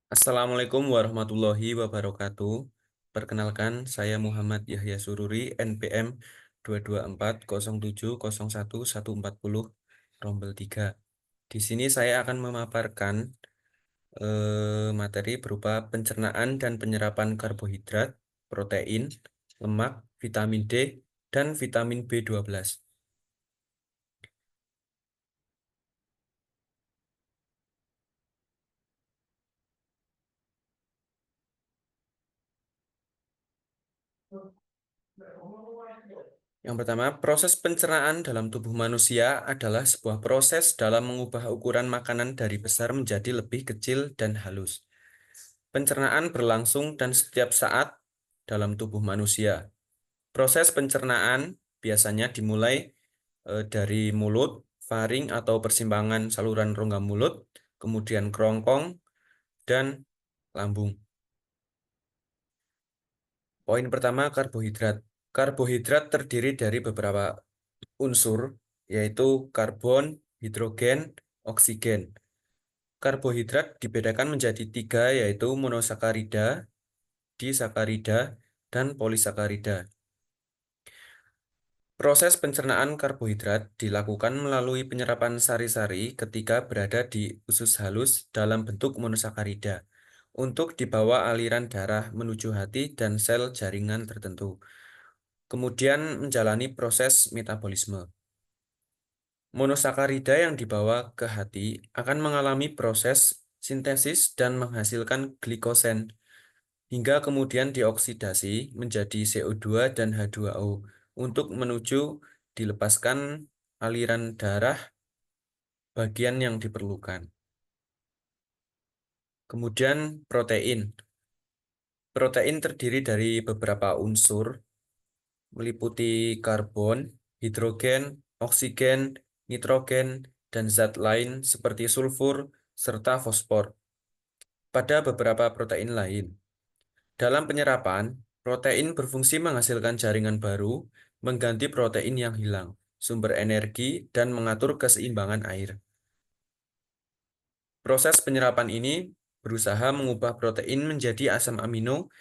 Assalamualaikum warahmatullahi wabarakatuh. Perkenalkan, saya Muhammad Yahya Sururi, NPM 22407011140 Rombel 3. Di sini saya akan memaparkan materi berupa pencernaan dan penyerapan karbohidrat, protein, lemak, vitamin D, dan vitamin B12. Yang pertama, proses pencernaan dalam tubuh manusia adalah sebuah proses dalam mengubah ukuran makanan dari besar menjadi lebih kecil dan halus. Pencernaan berlangsung dan setiap saat dalam tubuh manusia. Proses pencernaan biasanya dimulai dari mulut, faring atau persimpangan saluran rongga mulut, kemudian kerongkong, dan lambung. Poin pertama, karbohidrat. Karbohidrat terdiri dari beberapa unsur, yaitu karbon, hidrogen, oksigen. Karbohidrat dibedakan menjadi tiga, yaitu monosakarida, disakarida, dan polisakarida. Proses pencernaan karbohidrat dilakukan melalui penyerapan sari-sari ketika berada di usus halus dalam bentuk monosakarida untuk dibawa aliran darah menuju hati dan sel jaringan tertentu, kemudian menjalani proses metabolisme. Monosakarida yang dibawa ke hati akan mengalami proses sintesis dan menghasilkan glikosen hingga kemudian dioksidasi menjadi CO2 dan H2O untuk menuju dilepaskan aliran darah bagian yang diperlukan. Kemudian protein. Protein terdiri dari beberapa unsur meliputi karbon, hidrogen, oksigen, nitrogen, dan zat lain seperti sulfur serta fosfor. Pada beberapa protein lain, dalam penyerapan, protein berfungsi menghasilkan jaringan baru, mengganti protein yang hilang, sumber energi, dan mengatur keseimbangan air. Proses penyerapan ini berusaha mengubah protein menjadi asam amino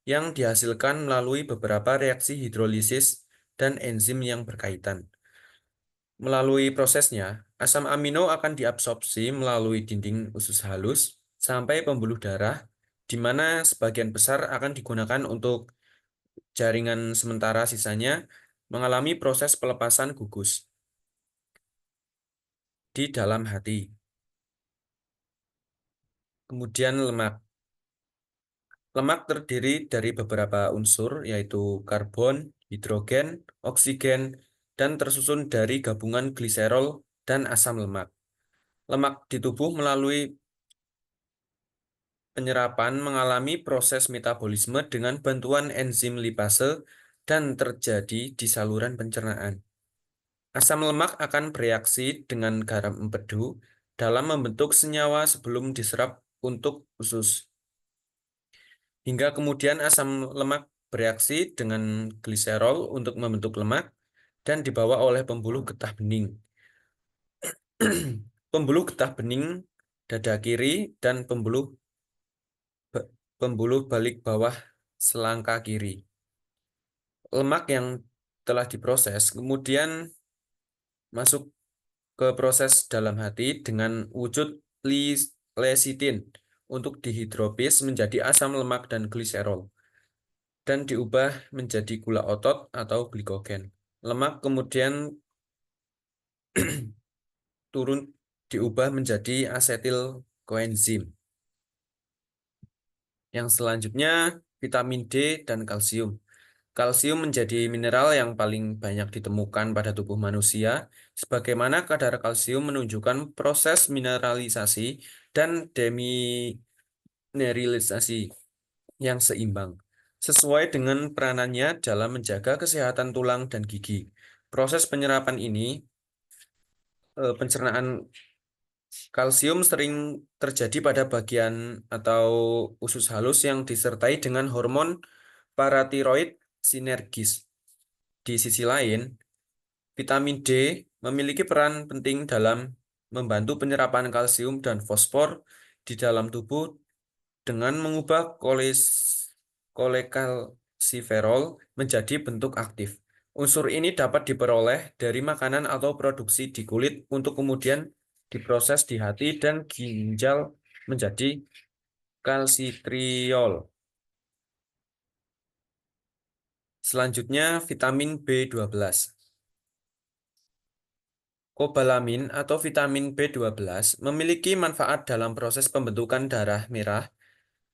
yang dihasilkan melalui beberapa reaksi hidrolisis dan enzim yang berkaitan. Melalui prosesnya, asam amino akan diabsorpsi melalui dinding usus halus sampai pembuluh darah, di mana sebagian besar akan digunakan untuk jaringan sementara sisanya mengalami proses pelepasan gugus di dalam hati. Kemudian lemak. Lemak terdiri dari beberapa unsur yaitu karbon, hidrogen, oksigen, dan tersusun dari gabungan gliserol dan asam lemak. Lemak di tubuh melalui penyerapan mengalami proses metabolisme dengan bantuan enzim lipase dan terjadi di saluran pencernaan. Asam lemak akan bereaksi dengan garam empedu dalam membentuk senyawa sebelum diserap untuk usus. Hingga kemudian asam lemak bereaksi dengan gliserol untuk membentuk lemak dan dibawa oleh pembuluh getah bening. Pembuluh getah bening dada kiri dan pembuluh balik bawah selangka kiri. Lemak yang telah diproses kemudian masuk ke proses dalam hati dengan wujud lecitin untuk dihidrolisa menjadi asam lemak dan gliserol dan diubah menjadi gula otot atau glikogen. Lemak kemudian turun diubah menjadi asetil koenzim. Yang selanjutnya vitamin D dan kalsium. Kalsium menjadi mineral yang paling banyak ditemukan pada tubuh manusia, sebagaimana kadar kalsium menunjukkan proses mineralisasi dan demineralisasi yang seimbang, sesuai dengan peranannya dalam menjaga kesehatan tulang dan gigi. Proses penyerapan ini, pencernaan kalsium sering terjadi pada bagian atau usus halus yang disertai dengan hormon paratiroid sinergis. Di sisi lain, vitamin D memiliki peran penting dalam membantu penyerapan kalsium dan fosfor di dalam tubuh dengan mengubah kolekalsiferol menjadi bentuk aktif. Unsur ini dapat diperoleh dari makanan atau produksi di kulit untuk kemudian diproses di hati dan ginjal menjadi kalsitriol. Selanjutnya, vitamin B12. Kobalamin atau vitamin B12 memiliki manfaat dalam proses pembentukan darah merah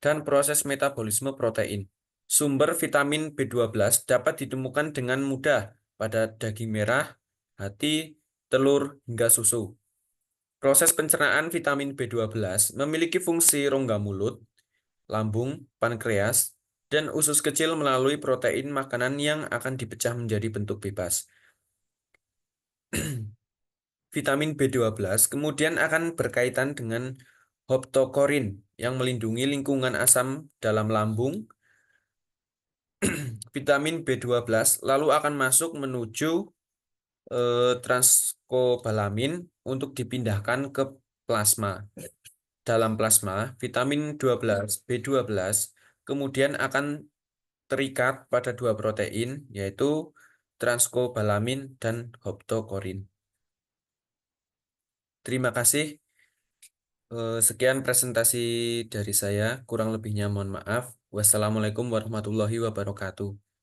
dan proses metabolisme protein. Sumber vitamin B12 dapat ditemukan dengan mudah pada daging merah, hati, telur, hingga susu. Proses pencernaan vitamin B12 memiliki fungsi rongga mulut, lambung, pankreas, dan usus kecil melalui protein makanan yang akan dipecah menjadi bentuk bebas. Vitamin B12 kemudian akan berkaitan dengan haptokorin yang melindungi lingkungan asam dalam lambung. Vitamin B12 lalu akan masuk menuju transkobalamin untuk dipindahkan ke plasma. Dalam plasma, vitamin B12 kemudian akan terikat pada dua protein, yaitu transkobalamin dan haptokorin. Terima kasih. Sekian presentasi dari saya. Kurang lebihnya mohon maaf. Wassalamualaikum warahmatullahi wabarakatuh.